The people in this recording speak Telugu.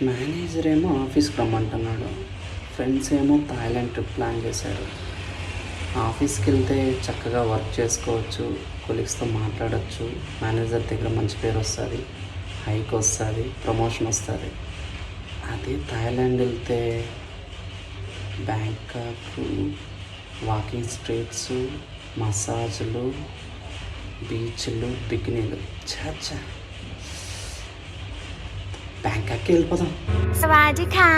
మేనేజర్ ఏమో ఆఫీస్కి రమ్మంటున్నాడు. ఫ్రెండ్స్ ఏమో థాయిలాండ్ ట్రిప్ ప్లాన్ చేశారు. ఆఫీస్కి వెళ్తే చక్కగా వర్క్ చేసుకోవచ్చు, కొలీగ్స్తో మాట్లాడచ్చు, మేనేజర్ దగ్గర మంచి పేరు వస్తుంది, హైక్ వస్తుంది, ప్రమోషన్ వస్తుంది. అదే థాయిలాండ్ వెళ్తే బ్యాంకాక్, వాకింగ్ స్ట్రీట్స్, మసాజ్లు, బీచ్లు, బికినీలు. చాచా, బ్యాంకాక్కి వెళ్ళిపోదాం. สวัสดีค่ะ